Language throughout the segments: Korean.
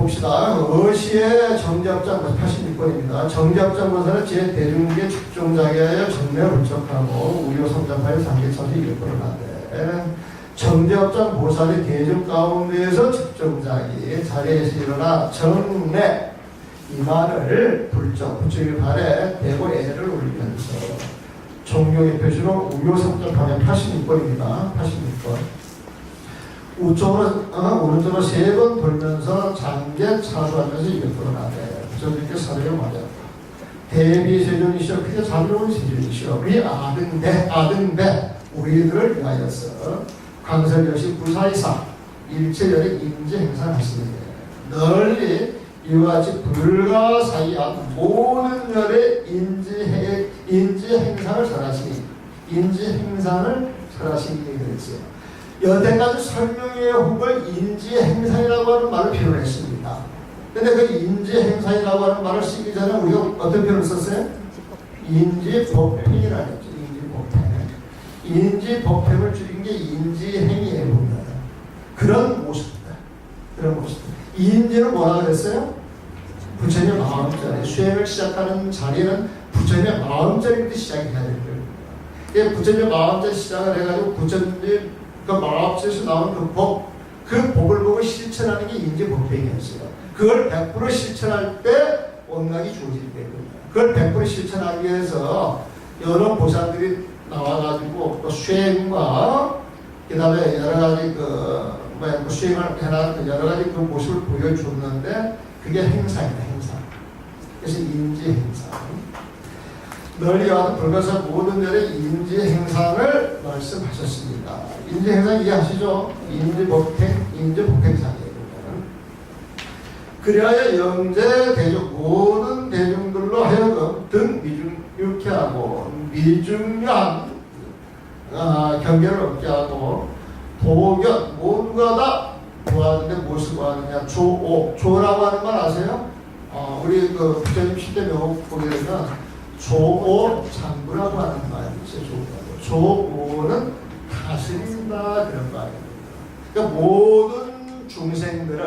봅시다. 어시의 정제합장 86번입니다. 정제합장보사는 제 대중계 축종자에 하여 정례를 불척하고 우요 성장하여 상계차서 이것들을 하되 정제합장 보살이 대중 가운데에서 축종자기 자리에서 일어나 정례 이 말을 불적일 발에 대고 애를 올리면서 종교의 표시로 우요 성장하여 86번입니다. 86번. 오른쪽으로 3번 돌면서 장계 차수하면서 이것들을 하되 부처님께 사례를 말하였다. 대비 세존이시여 크게 자비로운 세존이시여 우리 아등배 우리들을 위하여서 광설여시 부사이사 일체열의 인지 행사하시니 널리 이와 같이 불가사의한 모든 열의 인지 행상을 설하시니 인지 행상을 설하시니 그랬어요. 여태까지 설명의 혹을 인지행상이라고 하는 말을 표현했습니다. 근데 그 인지행상이라고 하는 말을 쓰기 전에 우리가 어떤 표현을 썼어요? 인지법행이라고 했죠. 인지법행을 줄인 게 인지행위에 보면 그런 모습이다. 그런 모습. 인지는 뭐라 그랬어요? 부처님의 마음자리. 수행을 시작하는 자리는 부처님의 마음자리부터 시작해야 될 거예요. 부처님의 마음자리 시작을 해가지고 부처님 그 마음에서 나오는 그 법을 보고 실천하는 게 인지법행이었어요. 그걸 100% 실천할 때 온각이 주어지게 됩니다. 그걸 100% 실천하기 위해서 여러 보살들이 나와가지고 또 수행과 그 다음에 여러 가지 수행을 해나가는 여러 가지 그 모습을 보여줬는데 그게 행사입니다. 행사. 그래서 인지행사. 널리 와서 불가사 모든 열의 인지행상을 말씀하셨습니다. 인지행상 이해하시죠? 인지법행상이에요. 그리하여 영재 대중 모든 대중들로 하여금 등 미중육해 하고 미중한 경계를 얻게 하고 도견 모두가 다 구하는데 무엇을 구하느냐 조라고 하는 말 아세요? 우리 그 부처님 10대 명곡 보게 되면 조오 장부라고 하는 말이 있어요. 조오는 다스린다 그런 말입니다. 그러니까 모든 중생들을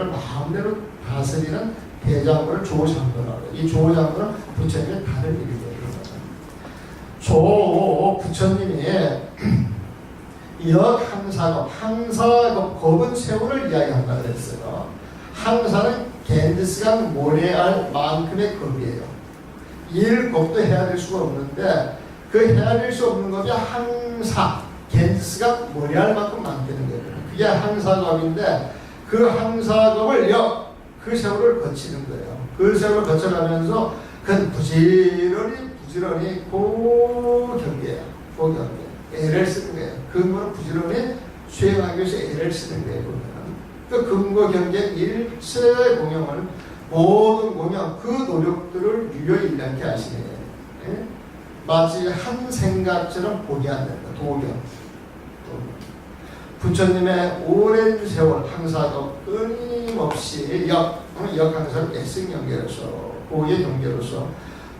마음대로 다스리는 대장부를 조장부라고 해요. 이 조장부는 부처님의 다른 일이거든요. 부처님이 항사급 법은 세월을 이야기한다 그랬어요. 항사는 겐지스가 모래알 만큼의 겁이에요. 일겁도 해야 될 수가 없는데 그 해야 될 수 없는 겁이 항사 겐지스가 모래알만큼 많다는 거예요. 그게 항사겁인데 그 항사겁을 그 세월을 거치는 거예요. 그 세월을 거쳐가면서 그건 부지런히 고경계예요. 애를 쓰는 거예요. 그거는 부지런히 수행하기 위해서 애를 쓰는 거예요. 그 근거 경계 일체 공영을 모든 공영 그 노력들을 유효일량케 하시네. 마치 한 생각처럼 보게 안 된다. 도경. 부처님의 오랜 세월 항사도 끊임없이 역항사를 애쓰는 경계로서 고의 경계로서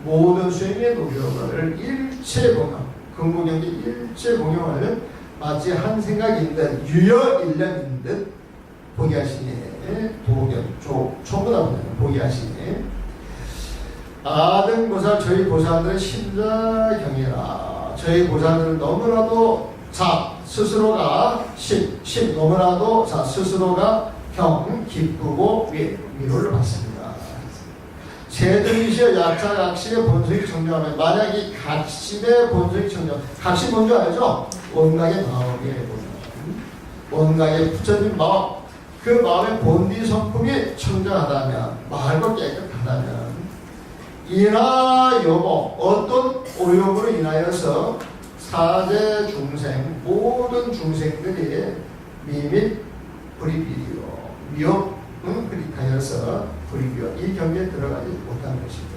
모든 수행의 노력을 일체 공영 근거 경계 일체 공영을 마치 한 생각인 듯 유효일량인 듯 보게 하시니 도견 초보다 보게 하시니 아등보살 저희 보살들은 심자경이라 저희 보살들은 너무나도 스스로가 너무나도 스스로가 기쁘고 위로를 받습니다. 세등이시여 약자각시의 본성이 청정하면 만약 이 각심의 본성이 청정 각심 뭔지 알죠? 원각의 마음이에요. 원각의 부처님 마음 그 마음의 본디 성품이 청정하다면 마을도 깨끗하다면 이나 여보 어떤 오염으로 인하여서 사제 중생 모든 중생들이 미밋 불이비리요 미혹 그리하여서 불이비요 이 경계에 들어가지 못하는 것입니다.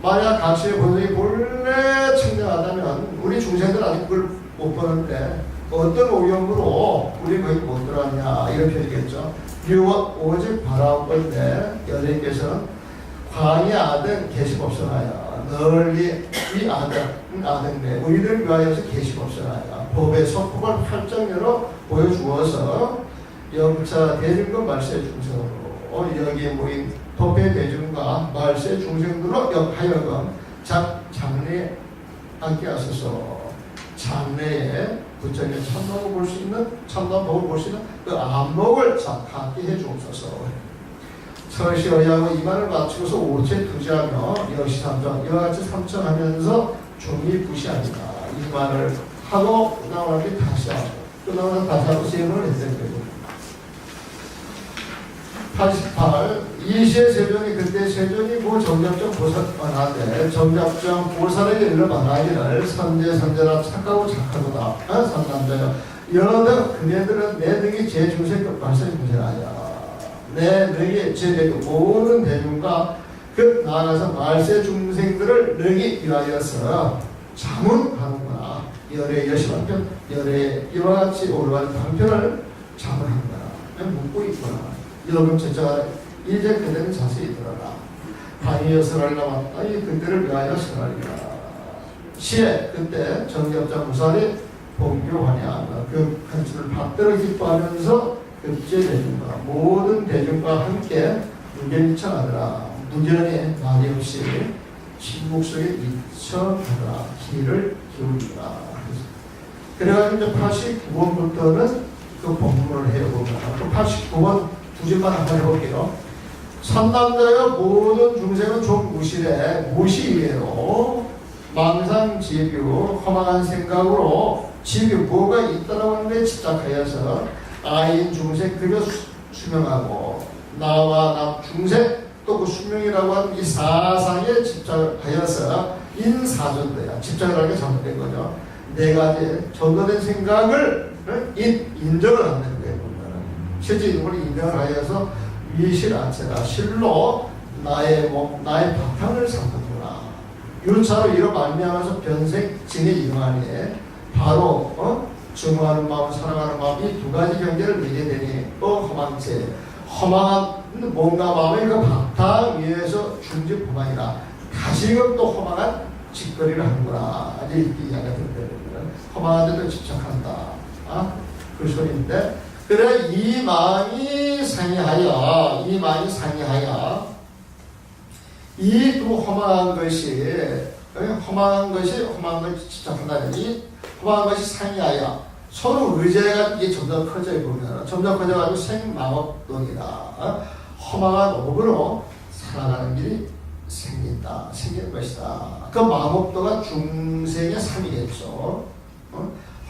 만약 각시의 본성이 본래 청정하다면 우리 중생들 아직 그걸 못 보는데 어떤 오염으로 우리 거기 못 들어왔냐 이런 표현이겠죠. 유원 오직 바라건대 여자님께서는 광이 아등 계시옵소나야 널리 이 아등네 우리를 위하여서 계시옵소나야 법의 속법을 활짝 열어 보여주어서 영차 대중과 말세 중생으로 여기 모인 법회 대중과 말세 중생들로 하여금 장래에 앉게 하소서. 장래에 부처님의 참나를 볼 수 있는 참나법을 볼 수 있는 그 안목을 갖게 해주옵소서. 설시어야하고 이만을 맞추고서 오체 투지하며 여시삼정 이와 같이 삼청하면서 종이 부시합니다. 이만을 하고 끝나고 나서 다시 하고 끝나고 나서 다시 하고 시행을 했어야 되고 88. 이시의 세존이 그때 세존이 뭐 정작정 보살만하되 정작정 보살에게 이르러 말하기를 선제선제라 착하고 착하도다. 선남자여 여러 그네들은 내 등이 제 중생급 발생 문제라야. 내 능히 제 대중 모든 대중과 그 나아가서 말세 중생들을 능히 위하여서 자문하는구나. 열의 여시방편 열의 이와 같이 올라가는 방편을 자문한다. 묻고 있구나. 여러분 제자 이제 그대는 자세히 들어라. 방위여 설하리라 왔다. 이 그때를 위하여 설하리라. 시에 그때 정ገብ자 무살이 봉교하냐 그 한수를 받들어 기뻐하면서 급제 대중과 모든 대중과 함께 무견이 청하더라. 무견이 말이 없이 침묵 속에 미쳐하더라. 귀를 기울이라. 그래가지고 이제 89번부터는 그 본문을 해보면 또 89번 두 줄만 한번 해볼게요. 삼남자여 모든 중생은 좀 무시래. 무시이에요. 망상지뷰 허망한 생각으로 지뷰 뭐가 있다라고 하는데 집착하여서 아인 중생 그저 수명하고 나와 남 중생 또 그 수명이라고 하는 이 사상에 집착하여서 인사전도야. 집착을 하는 게 잘못된 거죠. 네 가지 전도된 생각을 인정을 안 되는 거예요. 실제 이걸 인정을 하여서 위실안체라 실로 나의 몸, 나의 바탕을 삼는구나. 유차로 이로 말미암아서 변생 진에 이용하니 바로 증오하는 마음, 사랑하는 마음 이 두 가지 경계를 내게 되니 허망체 허망한 몸과 마음의 그 바탕 위에서 중지 포망이라 다시금 또 허망한 짓거리를 하는구나. 이렇게 이야기가 들려요. 허망한 데도 집착한다. 그 소리인데 그래 이 마음이 상이하여 이 또 허망한 것이 집착한다니 허망한 것이 상이하여 서로 의제가 이게 점점 커져 보면 점점 커져가지고 생망업동이다. 허망한 업으로 살아가는 길이 생기는 것이다. 그 망업도가 중생의 삶이겠죠.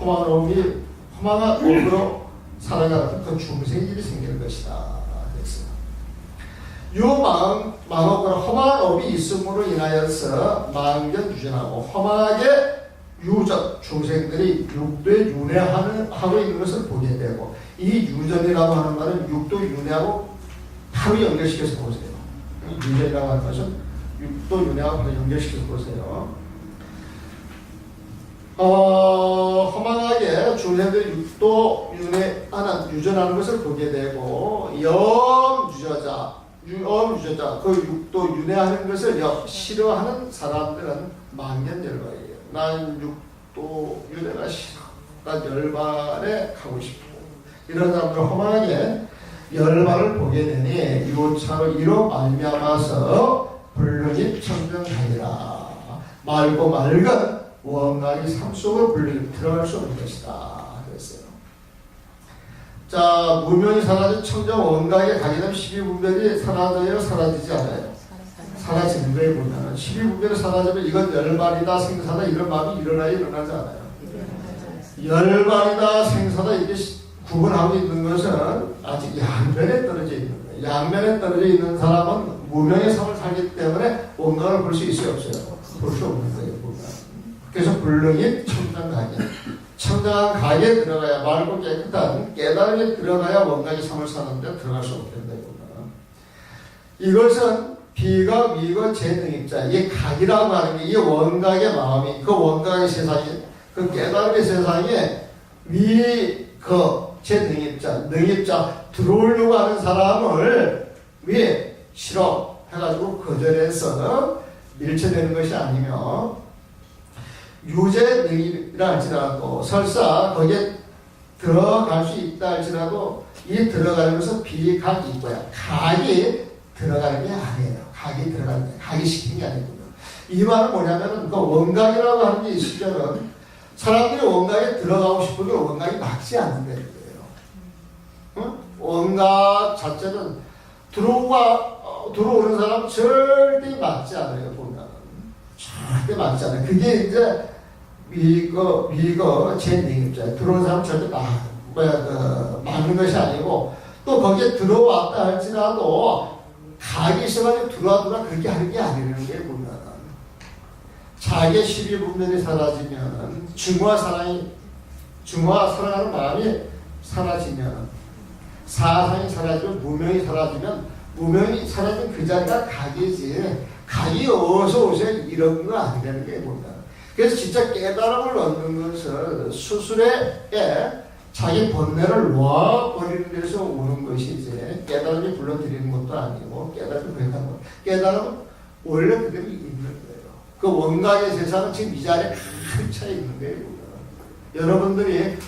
허망한 업으로 살아가는 그 중생의 길이 생기는 것이다. 그랬어요. 요 망업과 허망한 업이 있음으로 인하여서 망견 유전하고 허망하게 유전 중생들이 육도에 윤회하고 있는 것을 보게 되고 이 유전이라고 하는 말은 육도 윤회하고 바로 연결시켜서 보세요. 유전이라고 하는 것은 육도 윤회하고 바로 연결시켜서 보세요. 허망하게 중생들이 육도 유전하는 것을 보게 되고 염유저자 그 육도 윤회하는 것을 싫어하는 사람들은 만견열반이에요. 난 육도 윤회가 싫어. 난 열반에 가고 싶어. 이런 사람들 허망하게 열반을 보게 되니 요차로 이로 말미암아서 불능이 청정하리라. 맑고 맑은 원각이 삶 속으로 들어갈 수 없는 것이다. 그랬어요. 자, 무명이 사라진 청정 원각에 가게 되면 12분별이 사라져요? 사라지지 않아요? 사라지는 거에 보면 12분별이 사라지면 이건 열반이다 생사다 이런 마음이 일어나지 않아요? 열반이다 생사다 이게 구분하고 있는 것은 아직 양면에 떨어져 있는 거예요. 양면에 떨어져 있는 사람은 무명의 삶을 살기 때문에 원각을 볼 수 있어요? 없어요? 볼 수 없는 거예요. 보면. 그래서 불능이 청정한 가게에 들어가야 맑고 깨끗한 깨달음에 들어가야 원각의 삶을 사는데 들어갈 수 없겠다. 이것은 비가 위가 제능입자 이게 각이라고 하는 게 이 원각의 마음이 그 원각의 세상이 그 깨달음의 세상에 능입자 들어오려고 하는 사람을 위에 싫어 해가지고 거절해서 밀쳐내는 것이 아니며 유죄능이라 할지라도 설사 거기에 들어갈 수 있다 할지라도 이 들어가는 것은 비각이 있고요. 각이 들어가는 게 아니에요. 각이 들어가는 게, 각이 시키는 게 아니고요. 이 말은 뭐냐면은, 그 원각이라고 하는 게 있으면은, 사람들이 원각에 들어가고 싶은데 원각이 맞지 않는다는 거예요. 응? 원각 자체는 들어오는 사람 절대 맞지 않아요, 보면은. 절대 맞지 않아요. 그게 이제 미거 제2입자예요. 들어오는 사람 절대 막는 것이 아니고, 또 거기에 들어왔다 할지라도 각이 있어가지고 들어와 그렇게 하는 게 아니라는 게 보면은. 자기의 12분별이 사라지면, 중화사랑하는 마음이 사라지면, 사상이 사라지면, 무명이 사라지면, 무명이 사라지면 그 자리가 각이지, 각이 어서 오세요 이런 거 아니라는 게 보면. 그래서 진짜 깨달음을 얻는 것은 수술에 자기 본래를 놓아버리는 데서 오는 것이지, 깨달음이 불러들이는 것도 아니고, 깨달음이 고백하는 것. 깨달음은 원래 그대로 있는 거예요. 그 원각의 세상은 지금 이 자리에 큰 차이 있는 거예요. 여러분들이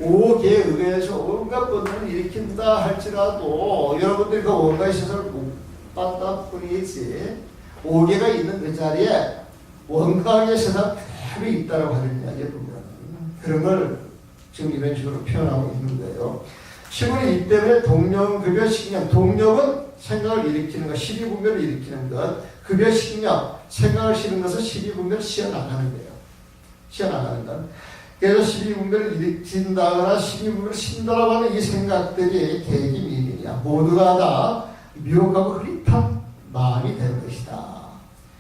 오계에 의해서 온갖 본능을 일으킨다 할지라도 여러분들이 그 원각의 세상을 못 봤다 뿐이지, 오계가 있는 그 자리에 원각의 세상 그대로 있다고 하는 이야기에 보면 그런 걸 지금 이런 식으로 표현하고 있는 거예요. 식은 이 때문에 동력급여 식량, 동력은 생각을 일으키는 것, 12분별을 일으키는 것, 급여 식량, 생각을 실은 것은 12분별을 씌어나가는 거예요. 씌어나가는 것. 그래서 12분별을 일으킨다거나 12분별을 신다라고 하는 이 생각들이 계획이 미민이야. 모두가 다 미혹하고 흐릿한 마음이 되는 것이다.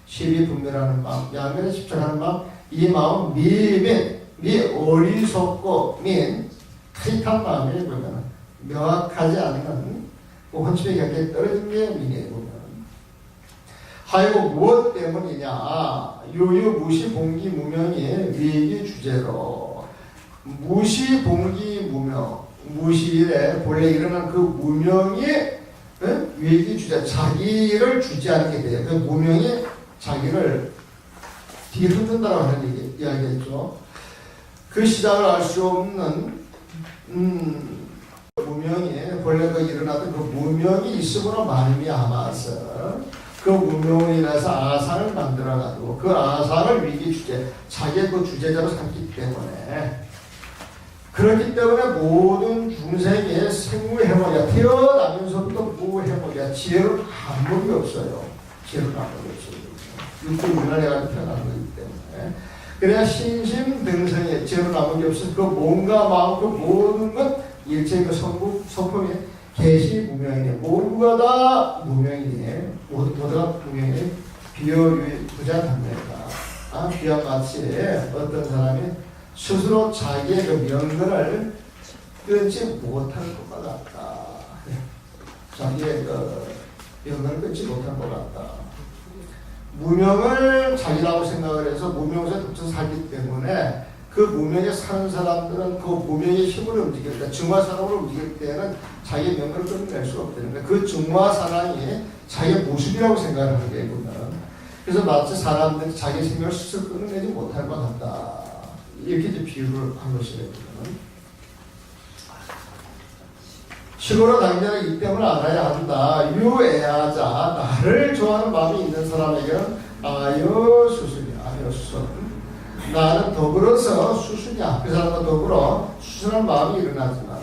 12분별하는 마음, 양면에 집착하는 마음, 이 마음 어리석고 흐릿한 마음이 보면 명확하지 않은 혼침의 곁에 떨어진 게 미래에 보면. 하이고 무엇 때문이냐? 유유 무시 봉기 무명이 위기 주제로, 무시 봉기 무명, 무시일에 본래 일어난 그 무명이 위기 주제, 자기를 주지하게 돼요. 그 무명이 자기를 뒤흔든다고 하는 이야기했죠. 그 시작을 알 수 없는 무명이, 본래 그 일어나던 그 무명이 있음으로 말미암아서 그 무명으로 인해서 아상을 만들어가지고 그 아상을 위기 주제, 자기의 그 주제자로 삼기 때문에, 그렇기 때문에 모든 중생의 생무해머리야, 태어나면서부터 무해머리야, 지혜로는 아무리 없어요. 지혜로는 아무리 없어요. 육군문을 해가지고 태어난 거기 때문에. 그래야 신심등성의 지혜로는 아무리 없어서 그 몸과 마음, 그 모든 것 일체의 그 성품이 계시 무명이네. 모두가 다 무명이네. 모두가 무명이네. 비유의 부자답니다. 비와 같이 어떤 사람이 스스로 자기의 그 명분을 끊지 못할 것 같다. 자기의 그 명분을 끊지 못할 것 같다. 무명을 자기라고 생각을 해서 무명에서 덮쳐 살기 때문에 그 무명에 사는 사람들은 그 무명의 힘으로 움직일 때, 중화사랑으로 움직일 때는 자기의 명분을 끊어낼 수가 없다는 거예요. 그 중화사랑이 자기의 모습이라고 생각하는 게 있구나. 그래서 마치 사람들이 자기 생명을 스스로 끊어내지 못할 것 같다. 이렇게 이제 비유를 한 것이거든요. 식으로 당장은 이 땜을 알아야 한다. 유애하자. 나를 좋아하는 마음이 있는 사람에게는 아여 수순이야. 아여 수순. 나는 더불어서 수순이야. 그 사람과 더불어 수순한 마음이 일어나지만,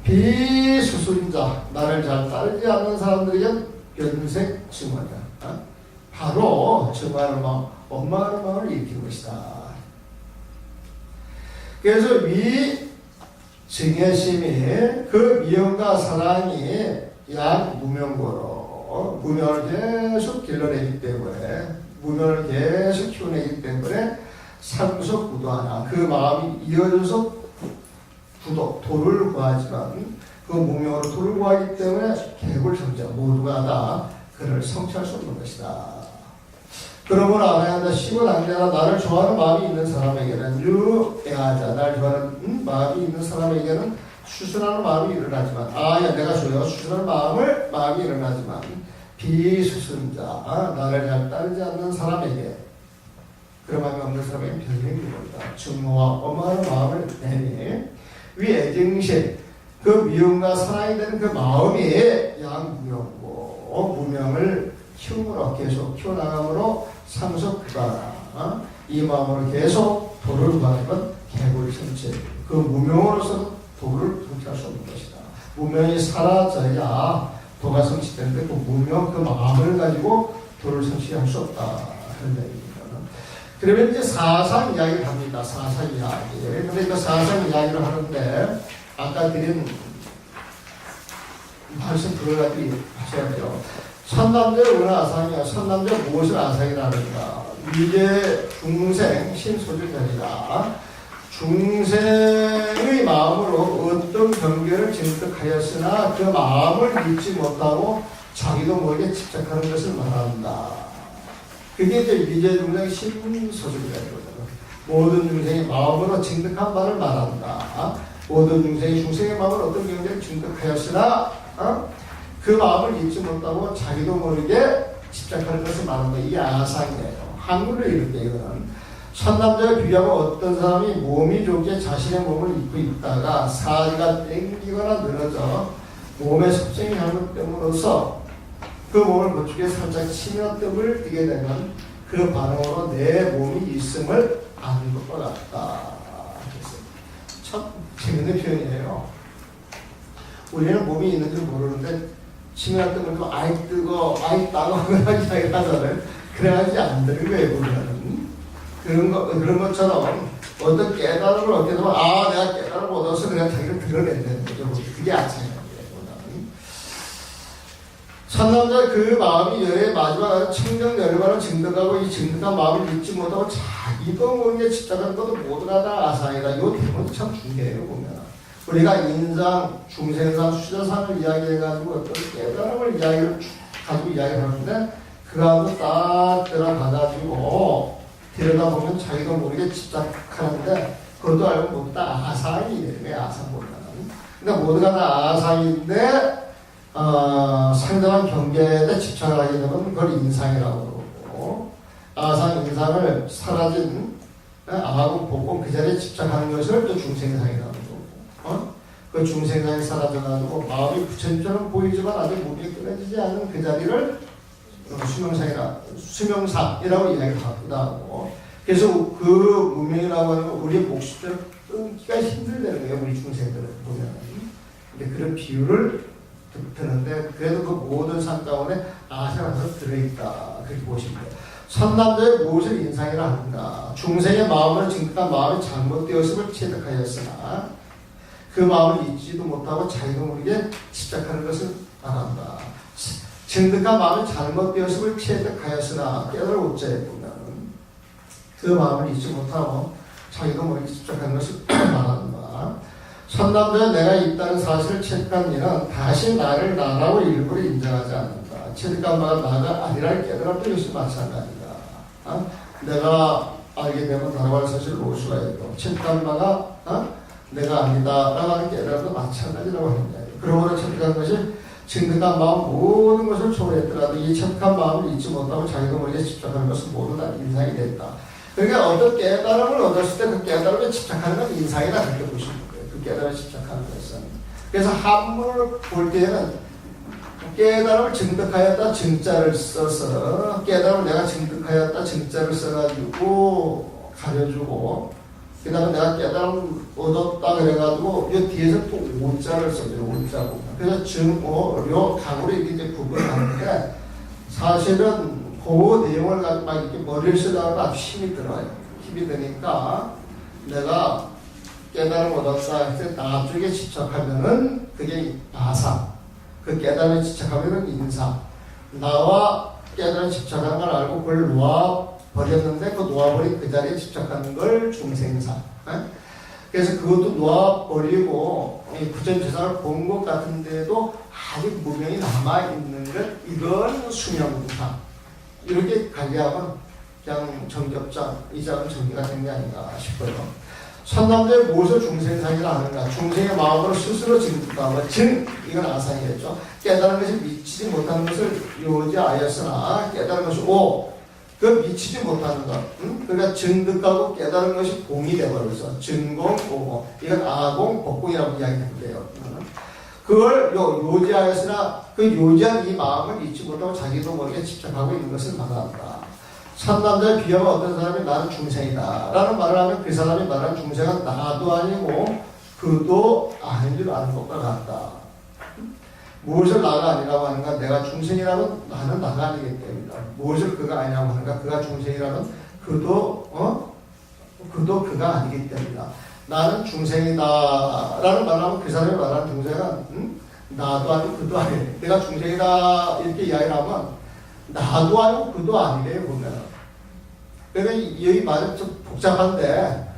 비수순자, 나를 잘 따르지 않는 사람들에겐 변색 증언이야. 바로 증언하는 마음, 원망하는 마음을 일으키는 것이다. 그래서 위 증여심이 그 미움과 사랑이 양 무명고로 무명을 계속 길러내기 때문에, 무명을 계속 키워내기 때문에 상속 구도하나 그 마음이 이어져서 도를 구하지만 그 무명으로 도를 구하기 때문에 개굴 성자 모두가 다 그를 성취할 수 없는 것이다. 그러므로 알아야 한다. 시고 당대나 나를 좋아하는 마음이 있는 사람에게는 유애하자. 나를 좋아하는 마음이 있는 사람에게는 수순하는 마음이 일어나지만, 내가 좋아요. 수순하는 마음이 일어나지만, 비수순자, 나를 잘 따르지 않는 사람에게, 그런 마음이 없는 사람에게 변명이 됩니다. 증오와 엄하는 마음을 내니, 위 애증실, 그 미움과 사랑이 되는 그 마음이 양무명고 무명을 키움으로 계속 키워나감으로 상속구가라 이 마음으로 계속 도를 구하는 개구리 성체 그 무명으로서는 도를 성취할 수 없는 것이다. 무명이 사라져야 도가 성취되는데 그 무명 그 마음을 가지고 도를 성취할 수 없다 하는 얘기입니다. 그러면 이제 사상 이야기를 합니다. 사상 이야기. 근데 그 사상 이야기를 하는데 아까 드린 말씀 들어가지고 하셔야 돼요. 선남자의 어느 아상이야? 선남자가 무엇을 아상이라는가? 이제 중생 신소주견이다. 중생의 마음으로 어떤 경계를 증득하였으나 그 마음을 잊지 못하고 자기도 모르게 집착하는 것을 말한다. 그게 이제 미제 중생의 신소주견이거든요. 모든 중생이 마음으로 증득한 바를 말한다. 모든 중생이 중생의 마음을 어떤 경계를 증득하였으나 그 마음을 잊지 못하고 자기도 모르게 집착하는 것을 말한다. 이게 아상이에요. 한글로 이렇게 이거는 선남자가 비교하면 어떤 사람이 몸이 좋게 자신의 몸을 입고 있다가 사지가 땡기거나 늘어져 몸의 섭생이 잘못됨으로써 그 몸을 그쪽에 살짝 치며 뜸을 뜨게 되면 그 반응으로 내 몸이 있음을 아는 것과 같다. 참 재밌는 표현이에요. 우리는 몸이 있는 줄 모르는데 치며 뜸을 뜨면 아이 뜨거 아이 따가워 그런 이야기를 하잖아요. 그래야지 안 되는 거예요. 보면은 그런 것처럼 어떤 깨달음을 얻게 되면 내가 깨달음을 얻어서 그냥 자기를 드러내야 되는 거죠. 그게 아침이에요. 선남자 그 마음이 열의 마지막 청정 열반을 증득하고 이 증득한 마음을 잊지 못하고 자기도 모르게 집착하는 것도 모두가 다 아상이다. 이 대목이 참 중요해요. 보면 우리가 인상, 중생상, 수자상을 이야기해가지고 어떤 깨달음을 이야기를 가지고 이야기하는데 그 가운데 딱 들어가가지고 들여다보면 자기도 모르게 집착하는데 그것도 알고 모두 다 아상이 되는 거예요. 아상보다는. 그러니까 모두가 다 아상인데 상당한 경계에 집착을 하게 되면 그걸 인상이라고 그러고 아상, 인상을 사라진 아하고 복권 그 자리에 집착하는 것을 또 중생상이라고 그러고 그 중생상이 사라져가지고 마음이 부처님처럼 보이지만 아직 몸이 끊어지지 않은 그 자리를 수명상이라고 이야기하기도 하고 그래서 그 문명이라고 하는 건 우리의 목숨을 끊기가 힘들다는 거예요. 우리 중생들을 보면 근데 그런 비유를 드는데 그래도 그 모든 상 가운데 아상에서 들어있다 그렇게 보시면 돼요. 선남자의 무엇을 인상이라 하는가? 중생의 마음을 증득한 마음이 잘못되었음을 체득하였으나 그 마음을 잊지도 못하고 자기도 모르게 집착하는 것을 말한다. 증득한 마음이 잘못되었음을 체득하였으나 깨달아 우자에 보면 그 마음을 잊지 못하고 자기도 모르게 집착하는 것을 말한다. 선남자는 내가 있다는 사실을 체득한 이는 다시 나를 나라고 일부러 인정하지 않는다. 체득한 바가 나가 아니라를 깨달음도 역시 마찬가지다. 내가 알게 되면 나라고 할 사실을 놓을 수가 있고 체득한 바가 내가 아니다라고 하는 깨달음도 마찬가지라고 하는 거예요. 그러므로 체득한 것이 증득한 마음 모든 것을 초월했더라도 이 체득한 마음을 잊지 못하고 자기도 모르게 집착하는 것은 모두 다 인상이 됐다. 그러니까 어떤 깨달음을 얻었을 때 그 깨달음에 집착하는 건 인상이다 그렇게 보시면 돼요. 그 깨달음에 집착하는 것은. 그래서 한문을 볼 때는 깨달음을 증득하였다 증자를 써서 깨달음을 내가 증득하였다 증자를 써가지고 가려주고 그 다음에 내가 깨달음을 얻었다 그래가지고 이 뒤에서 또 오자를 써줘요. 오자고. 그래서 요 각으로 이렇게 구분을 하는데 사실은 그 내용을 가지고 막 이렇게 머리를 쓰다가 힘이 들어요. 힘이 드니까 내가 깨달음을 얻었다 할 때 나중에 집착하면은 그게 아상. 그 깨달음에 집착하면은 인상. 나와 깨달음에 집착하는 걸 알고 그걸 놓아버렸는데 그 놓아버린 그 자리에 집착하는 걸 중생상. 그래서 그것도 놓아버리고 부처님세상을 본 것 같은데도 아직 무명이 남아있는 것 이건 수명상. 이렇게 관리하면 그냥 정겹장 이 장은 정리가 된 게 아닌가 싶어요. 선남자의 무엇을 중생상이라 하는가? 중생의 마음으로 스스로 증득하고 이건 아상이겠죠. 깨달은 것이 미치지 못하는 것을 요지하였으나 깨달은 것이 그 미치지 못하는 것. 그러니까 증득하고 깨달은 것이 공이 되어버려서 증공, 오공. 이건 아공, 복공이라고 이야기하는데요. 그걸 요지하였으나 그 요지한 이 마음을 잊지 못하고 자기도 모르게 집착하고 있는 것을 말한다. 삼남자의 비유하면 어떤 사람이 나는 중생이다 라는 말을 하면 그 사람이 말하는 중생은 나도 아니고 그도 아닌 줄 아는 것과 같다. 무엇을 나가 아니라고 하는가? 내가 중생이라면 나는 나가 아니기 때문이다. 무엇을 그가 아니라고 하는가? 그가 중생이라면 그도 그가 아니기 때문이다. 나는 중생이다 라는 말을 하면 그 사람이 말하는 중생은 나도 아니고 그도 아니래. 내가 중생이다 이렇게 이야기를 하면 나도 아니고 그도 아니래요 보면. 그러니까 여기 말은 좀 복잡한데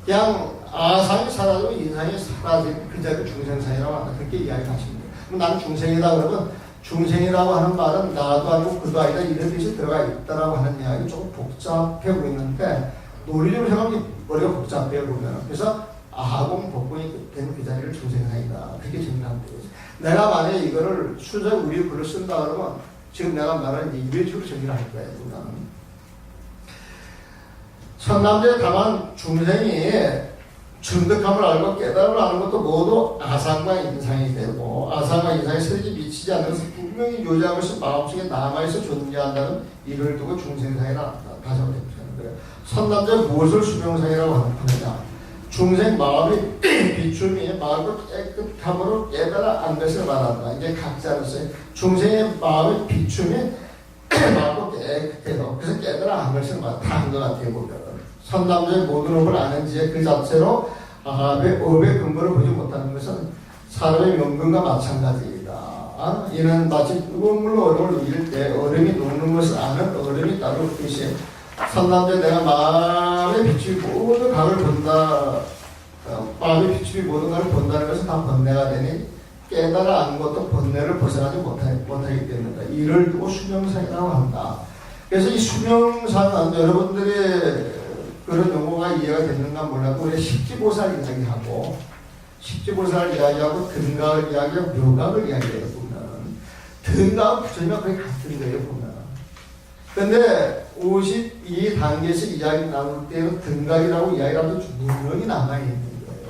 그냥 아상이 사라지고 인상이 사라지고 그 자리를 중생상이라고 한다. 그렇게 이야기하시면 돼요. 그럼 나는 중생이다 그러면 중생이라고 하는 말은 나도 아니고 그도 아니다 이런 뜻이 들어가 있다라고 하는 이야기 조금 복잡해 보이는데 논리적으로 생각하면 머리가 복잡해요 보면. 그래서 아공 복공이 된 그 자리를 중생상이다. 그렇게 정리하면 되겠죠. 내가 만약에 이거를 순서 우리 글을 쓴다 그러면 지금 내가 말하는 이런 식으로 정리를 할 거예요. 천남자에 다만 중생이 증득함을 알고 깨달음을 아는 것도 모두 아상과 인상이 되고 아상과 인상이 서로에 미치지 않는 것을 분명히 요지한 것이 마음속에 남아있어 존재한다는 이를 두고 중생상이라 다시 한번 해보시는 거예요. 선남자 무엇을 수명상이라고 하느냐? 중생 마음의 비춤이 마음을 깨끗함으로 깨달아 안 것을 말한다. 이제 각자로서의 중생의 마음의 비춤이 마음을 깨끗해서 그래서 깨달아 안 것을 말한다. 한 것 같아요 보면. 선남자의 모든 업을 아는지에 그 자체로 업의 근본을 보지 못하는 것은 사람의 명분과 마찬가지이다. 이는 마치 뜨거운 물로 얼음을 녹일 때 얼음이 녹는 것을 아는 얼음이 따로 없듯이 선남자 내가 마음의 비추이 모든 각을 본다. 마음의 비추이 모든 각을 본다는 것은 다 번뇌가 되니 깨달아 아는 것도 번뇌를 벗어나지 못하기 때문이다. 이를 두고 수명상이라고 한다. 그래서 이 수명상은 여러분들의 그런 용어가 이해가 됐는가 몰라도 우리 십지보살 이야기하고 십지보살 이야기하고 등각을 이야기하고 묘각을 이야기해요 보면. 등각은 부처님과 거의 같은 거예요 보면. 근데 52단계에서 이야기 나눌 때는 등각이라고 이야기하면 무명이 남아있는 거예요.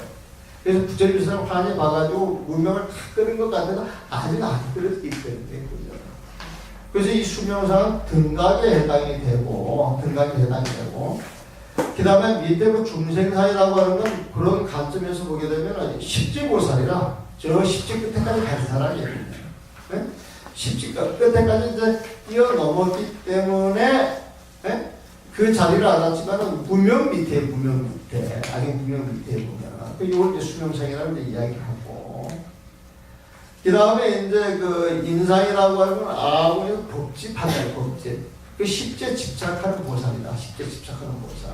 그래서 부처님이 환히 봐가지고 무명을 다 끄는 것 같아도 아직 안 끄었기 때문에. 그래서 이 수명상은 등각에 해당이 되고 그 다음에 밑에 그 중생사이라고 하는 건 그런 관점에서 보게 되면 십지보살이라 저 십지 끝에까지 간 사람이에요. 네? 십지 끝에까지 이제 뛰어넘었기 때문에 네? 그 자리를 알았지만 무명 밑에 아니 무명 밑에 보면 이걸 이제 수명상이라고 이제 이야기하고 그 다음에 이제 그 인상이라고 하는 건 아무래도 법집하다 법집. 그 십제 집착하는 보살이다. 십제 집착하는 보살.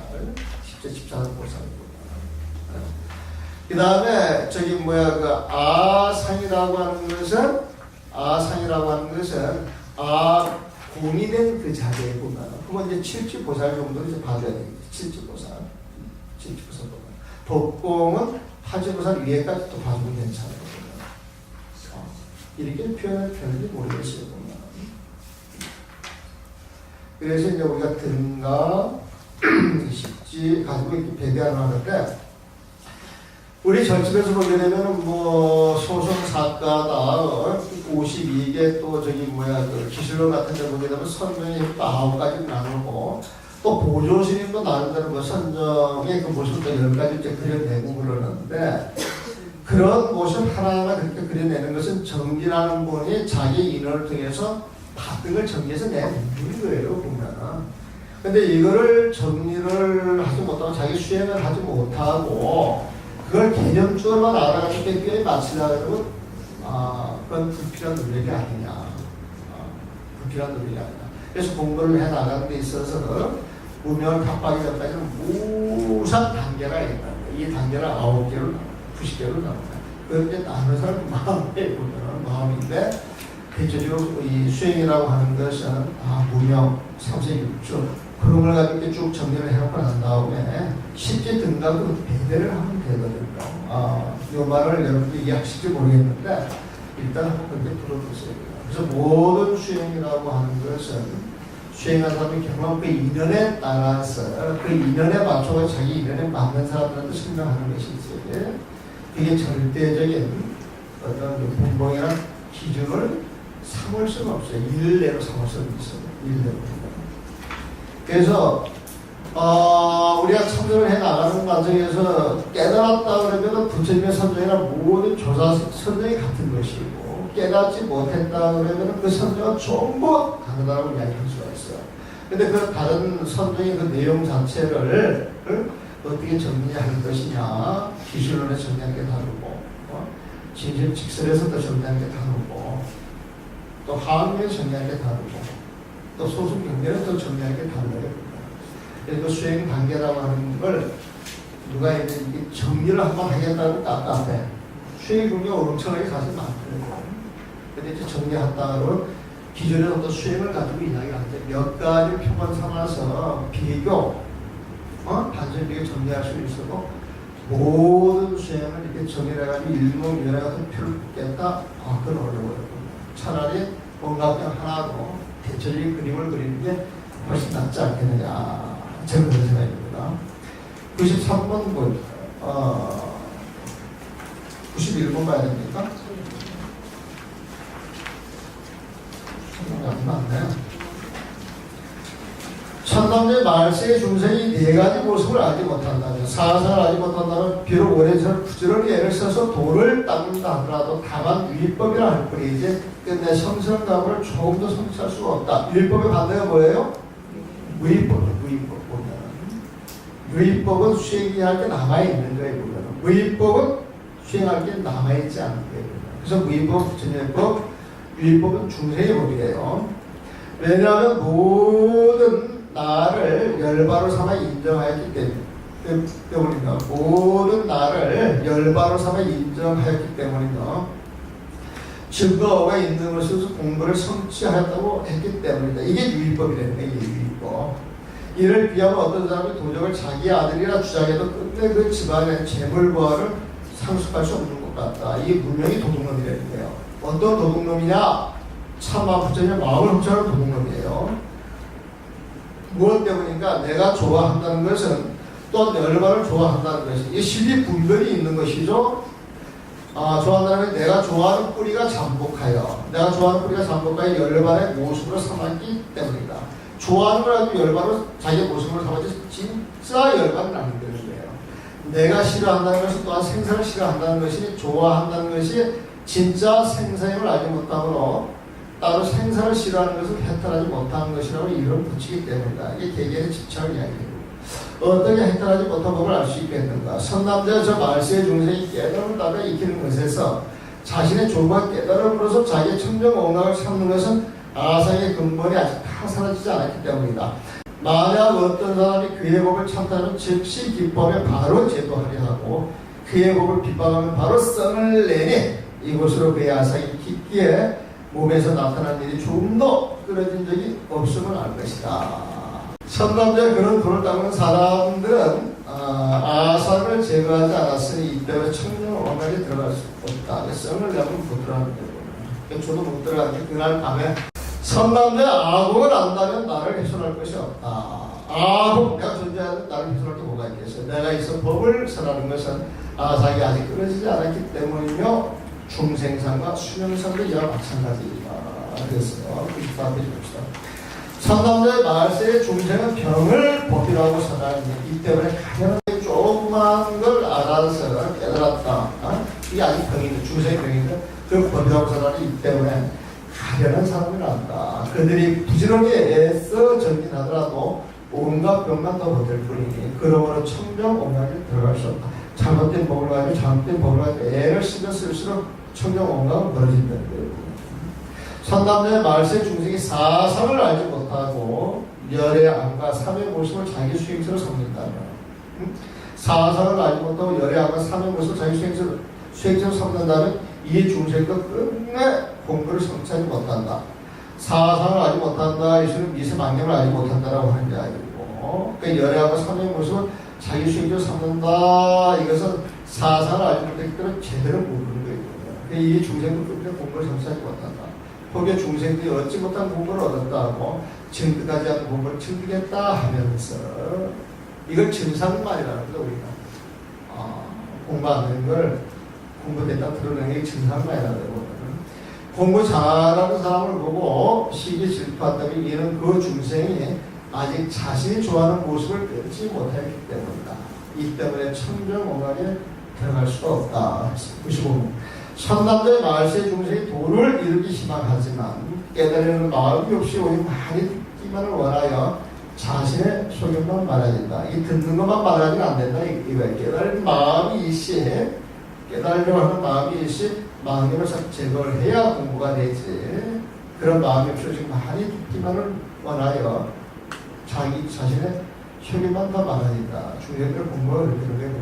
그 다음에 저기 그 아상이라고 하는 것은 공이 된 그 자리에 보면 그건 이제 칠지보살 정도로 이제 봐줘야 되겠죠. 칠지보살 보면 법공은 팔지보살 위에까지 또 봐주면 괜찮아요. 이렇게 표현할지 모르겠어요. 보면. 그래서 이제 우리가 등가 십지 가지고 이렇게 배배하는 하는데 우리 절집에서 보게 되면 뭐 소송사가다 52개 또 저기 그 기술론 같은 데 보게 되면 선명이 9가지 나누고 또 보조스님도 나름대로 뭐 선정의 그 모습도 10가지 이제 그려내고 그러는데 그런 모습 하나하나 그렇게 그려내는 것은 정진하는 분이 자기 인원을 통해서 받은 정리해서 내는 거예요 보면은. 근데 이거를 정리를 하지 못하고 자기 수행을 하지 못하고 그걸 개념적으로만 알아가지고 뼈에 맞추려고 하면 그건 불필요한 노력이 아니냐. 불필요한 노력이 아니냐. 그래서 공부를 해 나가는 데 있어서 무명을 탑하기 전까지는 무상 단계가 있다. 이 단계를 9개로 90개로 나옵니다. 그걸 이제 나눈 사람 마음에 보면 마음인데 대체적으로 이 수행이라고 하는 것은 무명, 삼세육주 그런 걸 가지고 쭉 정리를 해놓고 난 다음에 실제 등각으로 배대를 하면 되거든요. 이 말을 여러분들이 이해하실지 모르겠는데 일단 한번 그렇게 풀어보세요. 그래서 모든 수행이라고 하는 것은 수행한 사람이 경험한 그 인연에 따라서 그 인연에 맞춰서 자기 인연에 맞는 사람들한테 설명하는 것이지. 그게 절대적인 어떤 분봉이나 기준을 삼을 수가 없어요. 일례로 삼을 수는 있어요. 일례로. 그래서 우리가 참선을 해 나가는 과정에서 깨달았다 그러면 부처님의 선정이나 모든 조사 선정이 같은 것이고, 깨닫지 못했다 그러면 그 선정은 전부 다르다고 이야기할 수가 있어요. 근데 그 다른 선정의 그 내용 자체를 어떻게 정리할 것이냐, 기술론에 정리하는 게 다르고, 진실 직설에서도 정리하는 게 다르고, 또 하학문에 정리하는 게 다르고, 또 소수 경전에서 정리하는 게 다르거든요. 그래서 수행 단계라고 하는 걸 누가 이제 정리를 한번 하겠다고 답답해. 수행 경계가 엄청나게 사실 많거든요. 근데 이제 정리한다고 기존의 어떤 수행을 가지고 이야기하는데 몇 가지 표본 삼아서 비교, 단순하게 정리할 수 있어도 모든 수행을 이렇게 정리해가지고 일목요연에 같은 표를 붙겠다? 그건 어려워요. 차라리 뭔가 그냥 하나로 대체적인 그림을 그리는 게 훨씬 낫지 않겠느냐. 저는 그런 생각입니다. 93번 분, 91번 봐야 됩니까? 맞나요? 천남의 말세의 중생이 네 가지 모습을 알지 못한다면, 사상을 알지 못한다면 비록 오랜세월 부지런히 애를 써서 도를 닦는다 하더라도 다만 위법이라 할 뿐이지 끝내 성성감을 조금 더 성취할 수가 없다. 위법의 반대가 뭐예요? 무위법. 무위법은 수행할 게 남아있는 거예요. 무위법은 수행할 게 남아있지 않은 거예요. 그래서 무위법, 부처님법, 유위법은 중생의 법이에요. 왜냐하면 모든 나를 열바로 삼아 인정하였기 때문입니다. 모든 나를 열바로 삼아 인정하였기 때문입니다. 증거가 있는 것에서 공부를 성취하였다고 했기 때문입니다. 이게 유위법이라는 거예요. 유위법. 이를 비하면 어떤 사람이 도적을 자기 아들이라 주장해도 끝내 그 집안의 재물부하를 상속할 수 없는 것 같다. 이게 분명히 도둑놈이라는 거예요. 어떤 도둑놈이냐? 참마 부처님의 마음을 훔쳐가는 도둑놈이에요. 무엇 때문인가? 내가 좋아한다는 것은 또한 열반을 좋아한다는 것이 이게 실리 분별이 있는 것이죠. 좋아한다는 것은 내가 좋아하는 뿌리가 잠복하여, 내가 좋아하는 뿌리가 잠복하여 열반의 모습으로 삼았기 때문이다. 좋아하는 걸 가지고 열반으로 자기의 모습으로 삼았지 진짜 열반은 아닌 거예요. 내가 싫어한다는 것은 또한 생사를 싫어한다는 것이, 좋아한다는 것이 진짜 생사임을 알지 못함으로 따로 생사를 싫어하는 것을 해탈하지 못하는 것이라고 이름을 붙이기 때문이다. 이게 개개인의 집착을 이야기해요. 어떻게 해탈하지 못한 법을 알 수 있겠는가? 선남자 저 말세의 중생이 깨달음을 따라 익히는 것에서 자신의 조과 깨달음으로서 자기의 청정원각을 찾는 것은 아상의 근본이 아직 다 사라지지 않았기 때문이다. 만약 어떤 사람이 그의 법을 참다면 즉시 기법에 바로 제도하려 하고 그의 법을 비방하면 바로 썽을 내니 이곳으로 그의 아상이 깊기에 몸에서 나타난 일이 조금 더 끊어진 적이 없음을 알 것이다. 선남자의 그런 불을 닦는 사람들은 아상을 제거하지 않았으니 이때는 청정원각에 들어갈 수 없다. 썽을 내면 못 들어가는 거예요. 저도 못 들어가는데 그날 밤에 선남자의 아공을 안다면 나를 훼손할 것이 없다. 아공, 내가 존재하는 나를 훼손할 게 뭐가 있겠어요. 내가 있어 법을 설하는 것은 아상이 아직 끊어지지 않았기 때문이며 중생상과 수명상도 이와 마찬가지이다. 그랬어요. 그 다음에 봅시다. 선남자의 말세의 중생은 병을 법이라고 선하니 이 때문에 가장 조그만 걸 알아서 깨달았다. 이게 아직 병인데, 중생의 병인데 그 법이라고 선하니 이 때문에 가련한 사람이 난다. 그들이 부지런히 애써 전진하더라도 온갖 병만 더 버틸 뿐이니 그러므로 청정원각에 들어갈 수 없다. 잘못된 법을 가지고 잘못된 법을 가지고 애를 신경 쓸수록 청정원각은 벌어진다는 거예요. 선남자의 말세 중생이 사상을 알지 못하고 열의 안과 삼의 모습을 자기 수행처로 삼는다면, 사상을 알지 못하고 열의 안과 삼의 모습을 자기 수행처로 삼는다면 이 중생도 끝내 공부를 성취하지 못한다. 사상을 알지 못한다. 이것은 미세만경을 알지 못한다라고 하는 게 아니고, 그 열의 안과 삼의 모습을 자기 수행처로 삼는다. 이것은 사상을 알지 못했기 때문에 제대로 모르는 거거든요. 이 중생도 끝내 공부를 성취하지 못한다. 혹여 중생들이 얻지 못한 공부를 얻었다고 증득하지 않은 공부를 증득했다 하면서 이걸 증상만이라는 거죠. 우리가 공부하는 걸 공부됐다 드러내는 게 증상만이라는 거거든요. 공부 잘하는 사람을 보고 시기 질투한다면 이는 그 중생이 아직 자신이 좋아하는 모습을 끊지 못했기 때문이다. 이 때문에 천정오간에 들어갈 수가 없다. 95분. 선남자의 말세 중생이 도를 이루기 희망하지만 깨달으려는 마음이 없이 오직 많이 듣기만을 원하여 자신의 소견만 말해야 이 듣는 것만 말하지는 안 된다. 이거예요. 깨달은 마음이 일시, 깨달으려고 하는 마음이 일시, 마음을 제거를 해야 공부가 되지. 그런 마음이 없이 지금 많이 듣기만을 원하여 자기 자신의 소견만 다 말하니까 중생들 공부가 그렇게 됩니다.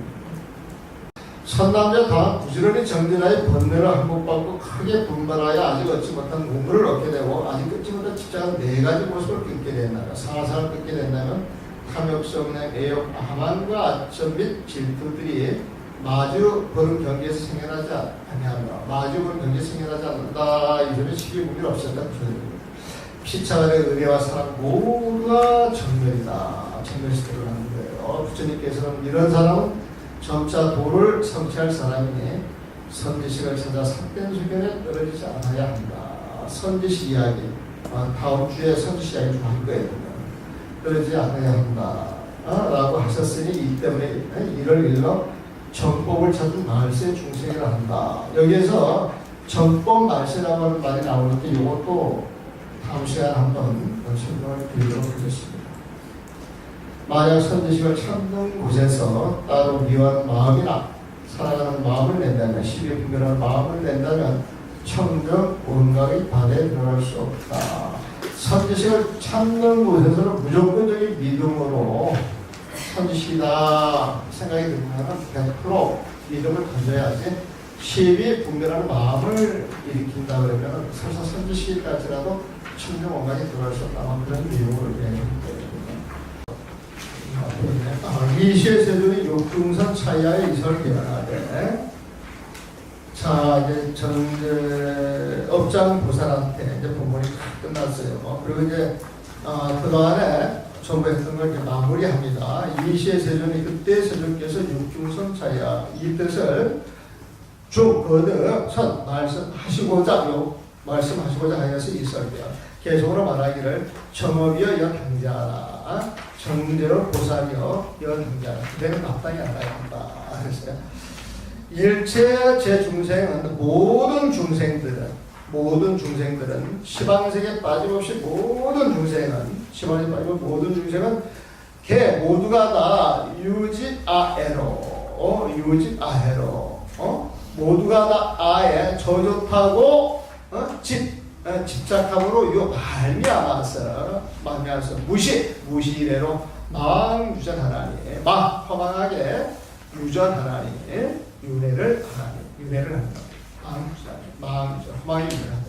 선남자 다음 부지런히 정진하여 번뇌를 항복받고 크게 분발하여 아직 얻지 못한 공부를 얻게 되고 아직 끊지 못한 직장은 네 가지 모습을 끊게 된다면 사사를 끊게 된다면 탐욕성내 애욕 하만과 아첨 및 질투들이 마주 보는 경계에서 생겨나지 아니하며 마주 보는 경계에서 생겨나지 않는다. 이 점에 시기구별 없었다. 피차간의 의뢰와 사랑 모두가 정멸이다. 정멸시대로 하는 거예요. 부처님께서는 이런 사람은 점차 도를 성취할 사람이니 선지식을 찾아 삭된 소견에 떨어지지 않아야 한다. 선지식 이야기, 다음 주에 선지식 이야기 좀 할 거예요. 떨어지지 않아야 한다. 라고 하셨으니 이 때문에 이를 일러 정법을 찾은 말세 중생이라 한다. 여기에서 정법 말세라고 하는 말이 나오는데 이것도 다음 시간에 한번 설명을 드리도록 하겠습니다. 만약 선지식을 찾는 곳에서 따로 미워하는 마음이나 사랑하는 마음을 낸다면 시비에 분별하는 마음을 낸다면 청정 온갖의 바다에 들어갈 수 없다. 선지식을 찾는 곳에서는 무조건적인 믿음으로 선지식이다 생각이 들면 100% 믿음을 던져야지 시비 분별하는 마음을 일으킨다 그러면 설사 선지식일까지라도 청정 온갖에 들어갈 수 없다. 그런 내용으로 이야기합니다. 이시의 세존이 욕중선 차이하에 이설을 개발하되 자 이제 전제 업장 보살한테 이제 본문이 다 끝났어요. 그리고 이제 그동안에 전부 했던 걸 이제 마무리합니다. 이시의 세존이 그때 세존께서 육중선 차이하 이 뜻을 거듭 말씀하시고자 하여서 이설이야. 계속으로 말하기를 정업이여 여 경자하라 정제로 보살이여 여 경자하라 그대는 마땅히 알아야 한다 그랬어요. 일체 제 중생은 모든 중생들은 시방세계 빠짐없이 모든 중생은 시방세계 빠짐없이 모든 중생은 개 모두가 다 유지아해로 모두가 다 아에 저좋다고 집착함으로 요 말미암아서 무시래로 망유전하나니 허망하게 유전하나니 윤회를 한다. 망유전 허망하게 윤회를 한다.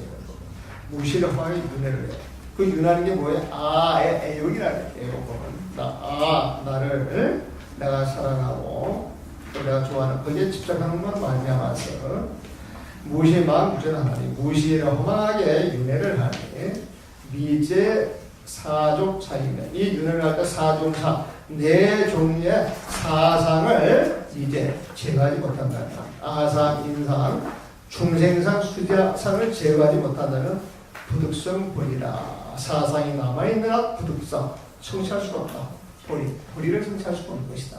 무시를 허망하게 윤회를 해. 그 윤하는 게 뭐예요? 애욕이라는 애욕은 나를 내가 사랑하고 또 내가 좋아하는 거기에 집착하는 건 말미암아서 무시의 마음 유전하나니 무시를 허망하게 윤회를 하니 미제 사족 차이면 이 윤회를 할 때 사종사 네 종류의 사상을 이제 제거하지 못한다면 아상, 인상, 중생상, 수자상을 제거하지 못한다면 부득성 본이라 사상이 남아있는 한 부득성 성취할 수가 없다. 보리를 성취할 수가 없는 것이다.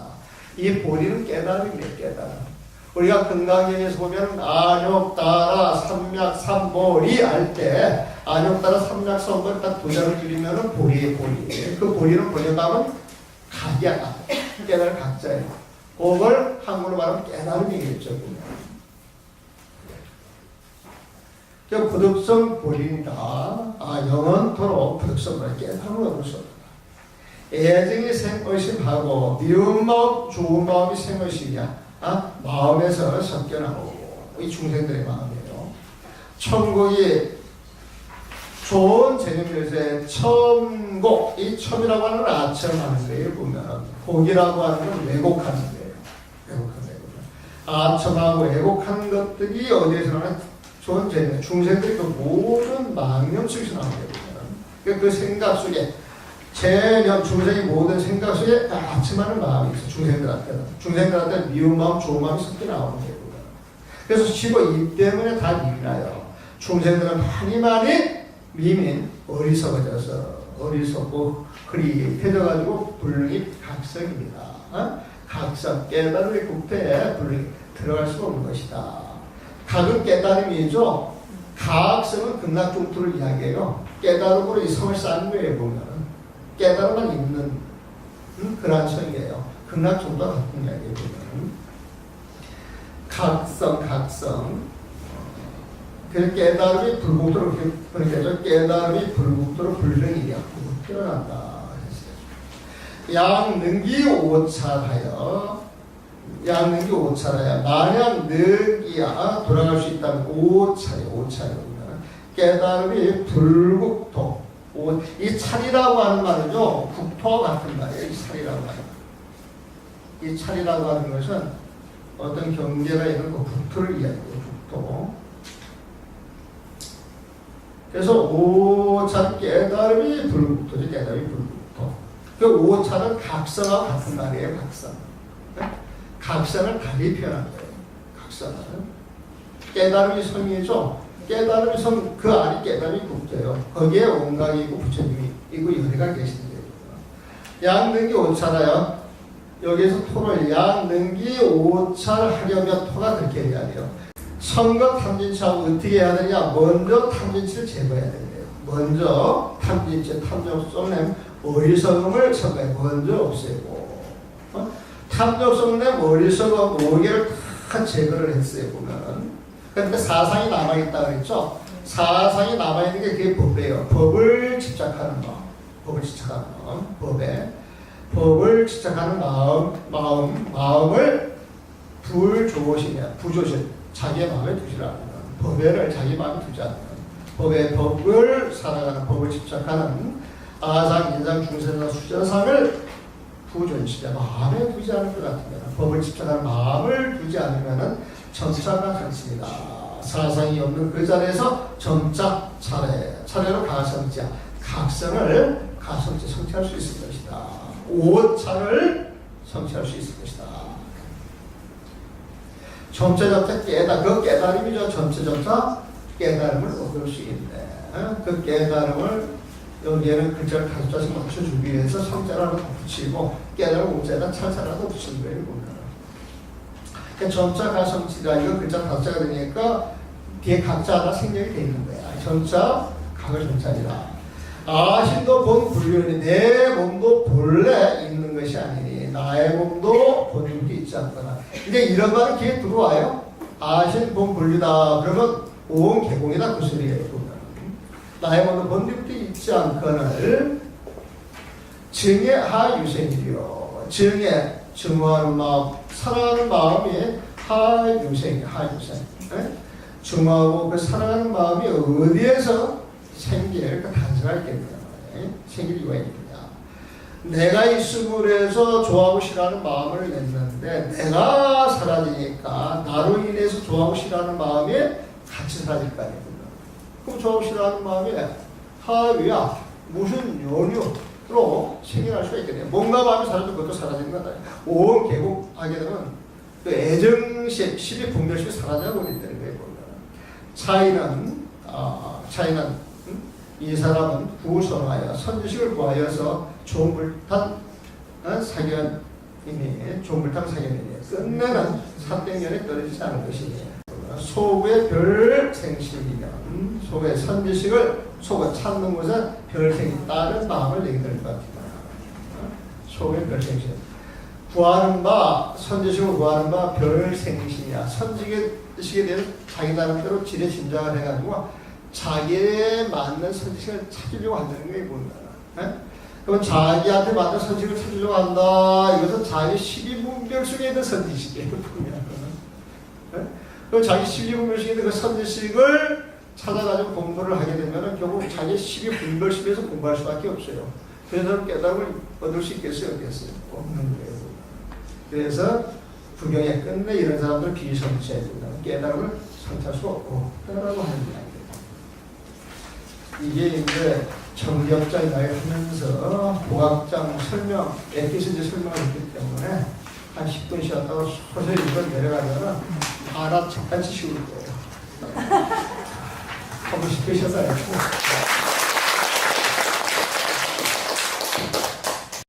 이 보리는 깨달음이에요. 깨달음. 우리가 건강경에서 보면 안욕따라 삼맥삼보리 할 때 안욕따라 삼맥삼보리 딱 두 자를 줄이면 보리의 보리. 그 보리는 번역하면 각이야. 깨달음 각자예요. 그걸 한국으로 말하면 깨달음이겠죠. 부득성 보리니까 영원토록 부득성을 깨달음을 얻을 수 없다. 애증이 생의심하고 미운 마음, 좋은 마음이 생의심이야. 마음에서 섞여나오고 이 중생들의 마음이에요. 천국이 좋은 재능에서의 첨곡, 이 첨이라고 하는 건 아첨하는 거예요. 보면 곡이라고 하는 건 왜곡하는 거예요. 왜곡하는 거예요. 아첨하고 왜곡하는 것들이 어디에서 나는 존재, 중생들이 그 모든 망념 속에서 나오게 됩니다. 그 생각 속에, 중생의 모든 생각 속에 아침하는 마음이 있어, 중생들한테는. 중생들한테는 미운 마음, 좋은 마음이 섞여 나오는 거예요. 그래서 15이 때문에 다 미나요. 중생들은 많이 미민, 어리석고 흐릿해져가지고 불능이 각성입니다. 각성, 깨달음의 국태에 불능이 들어갈 수가 없는 것이다. 각은 깨달음이죠. 각성은 극락중투를 이야기해요. 깨달음으로 이 성을 쌓는 거예요. 보면 깨달음만 있는 그러한 성이에요. 극락중투와 같은 이야기예요. 보면 각성. 그 깨달음이 불국토로 그러니까 깨달음이 불국토로 불능이야. 표현한다. 양능기 오찰하여 만약 능기야 돌아갈 수 있다면 오찰이구나. 깨달음이 불국토. 이 찰이라고 하는 말은요, 국토와 같은 말이에요. 이 찰이라고 하는 말. 이 찰이라고 하는 것은 어떤 경계가 있는 그 국토를 이야기해요. 국토. 그래서 오찰 깨달음이 불국토지. 깨달음이 불국토. 그 오찰은 각성하고 같은 말이에요. 각성. 각성을 달리 표현한 거예요. 각성은 깨달음이 성이죠. 깨달음이 성, 그 안이 깨달음이 국토예요. 거기에 온각이 있고 부처님이 있고 열애가 계시는 거예요. 양능기 오찰하여, 여기에서 토를 양능기 오찰하려면 토가 그렇게 해야 돼요. 성과 탐진치하고 어떻게 해야 되냐? 먼저 탐진치를 제거해야 된대요. 먼저 탐진치, 탐정 썩냄, 어리석음을 먼저 없애고, 탐정 썩냄, 어리석음 5개를 다 제거를 했어요. 보면. 그런데 사상이 남아있다 그랬죠? 사상이 남아있는 게 그게 법이에요. 법을 집착하는 마음, 법을 집착하는 마음을 부조심, 자기의 마음에 두지 않는 법에를 자기 마음에 두지 않는 법을 살아가는, 법을 집착하는 아상, 인상, 중생상, 수자상을 부존시켜 마음에 두지 않을 것 같으면, 법을 집착하는 마음을 두지 않으면 점차가 않습니다. 사상이 없는 그 자리에서 점차 차례로 가성자, 각성을 성취할 수 있을 것이다. 오차를 성취할 수 있을 것이다. 점차점차 그 깨달음이죠. 점차점차 깨달음을 얻을 수 있네. 그 깨달음을 여기에는 글자를 5자씩 맞춰주기 위해서 성자를 하나 더 붙이고 깨달음 오자에다 찰자를 하나 더 붙이는 거예요. 그러니까 점자 가성치가 이거 글자 5자가 되니까 뒤에 각자 하나 생략이 되어 있는 거야. 점자 각을 점자리라. 아신도 본 불륜이 내 몸도 본래 있는 것이 아니니 나의 몸도 본인도 있지 않거나. 근데 이런 말은 귀에 들어와요. 아신 본 불륜이다. 그러면 온 개공이다 그 소리예요. 나의 몸도 본인도 있지 않거늘 증의 하유생이요. 증오하는 마음, 사랑하는 마음이 하유생이에요. 하유생. 증오하고 그 사랑하는 마음이 어디에서 생길 그 단서가 있겠냐. 생길 이유가 있겠냐. 내가 있음으로 해서 좋아하고 싫어하는 마음을 냈는데 내가 사라지니까 나로 인해서 좋아하고 싫어하는 마음이 같이 사라질 거 아니에요. 그럼 좋아하고 싫어하는 마음이 하위야 무슨 연유로 생겨날 수가 있겠네요. 뭔가 마음이 사라지면 그것도 사라지는 거다. 온 개국하게 되면 그 애정심, 시비 분별심이 사라져 버린다는 거예요. 차이는 이 사람은 구선하여 선지식을 구하여서 종불탄 사견이니 종불탄 사견이니 끝내는 사땡년에 떨어지지 않을 것이니 소구의 별생심이면 소구의 선지식을 소구 찾는 것은 별생이 다른 마음을 내게 될 것 같습니다. 소구의 별생심 구하는 바 선지식을 구하는 바 별생심이야. 선지식에 대해서 자기 나름대로 지레짐작을 해가지고 자기에 맞는 선지식을 찾으려고 한다는 거예요. 그럼 자기한테 맞는 선지식을 찾으려고 한다. 이것은 자기 시비분별 속에 있는 선지식이에요. 그럼 자기 시비분별 속에 있는 그 선지식을 찾아가지고 공부를 하게 되면 결국 자기 시비분별심에서 공부할 수밖에 없어요. 그래서 깨달음을 얻을 수 있겠어요? 없겠어요? 없는 거예요. 그래서 부경의 끝내 이런 사람들 비선치해야 된다는 깨달음을 선택할 수 없다라고 하는 이야기입니다. 이게 이제 정겹장 이야기하면서 보각장 설명, 에피소드 설명을 했기 때문에 한 10분 쉬었다가 서서히 이걸 내려가면은 하나 첫 번째 쉬울 거예요. 하고 싶으셔서 알고.